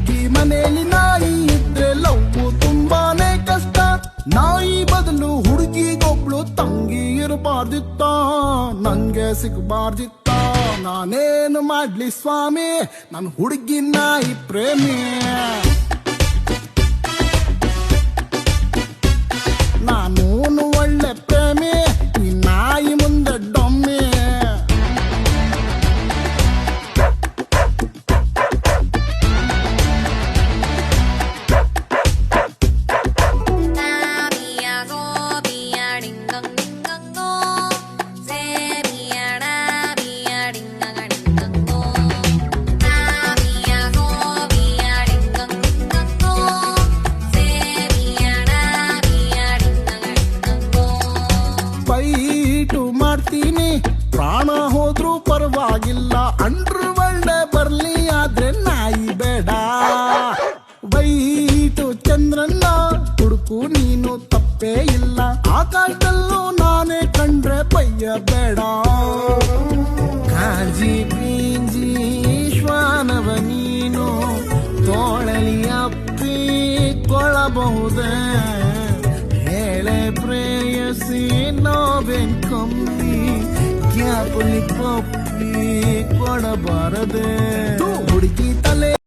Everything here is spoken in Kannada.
ಹುಡುಗಿ ಮನೆಯಲ್ಲಿ ನಾಯಿ ಇದ್ರೆ ಲವ್ ತುಂಬಾನೇ ಕಷ್ಟ. ನಾಯಿ ಬದಲು ಹುಡುಗಿಗೊಬ್ಳು ತಂಗಿ ಇರಬಾರ್ದಿತ್ತ, ನನ್ಗೆ ಸಿಗಬಾರ್ದಿತ್ತ. ನಾನೇನು ಮಾಡ್ಲಿ ಸ್ವಾಮಿ, ನನ್ ಹುಡುಗಿ ನಾಯಿ ಪ್ರೇಮಿ. ನಾನೂನು ಒಳ್ಳೆ ಪ್ರೇಮಿ, ಈ ನಾಯಿ ಮುಂದೆ ಡೊಮ್ಮಿ. ಫೈಟು ಮಾಡ್ತೀನಿ, ಪ್ರಾಣ ಹೋದ್ರೂ ಪರವಾಗಿಲ್ಲ. ಅಂಡ್ರು ಒಳ್ಳೆ ಬರ್ಲಿ ಆದ್ರೆ ನಾಯಿ ಬೇಡ. ವೈಟು ಚಂದ್ರನ್ನ ಹುಡುಕು ನೀನು ತಪ್ಪೇ ಇಲ್ಲ. ಆಕಾಶದಲ್ಲೂ ನಾನೇ ಕಂಡ್ರೆ ಬಯ್ಯ ಬೇಡ. ಕಾಜಿ ಪೀಂಜಿ ಶ್ವಾನವ ನೀನು ತೋಳಲಿ ಅಪ್ಪಿಕೊಳ್ಳಬಹುದೇ. ಹೇಳೆ ಪ್ರೇಯಸಿ ನೋವೇನ್ ಕಮ್ಮಿ, ಕ್ಯಾಪಲಿ ಪಪ್ಪಿ ಕೊಡಬಾರದೆ. ಹುಡುಗಿ ತಲೆ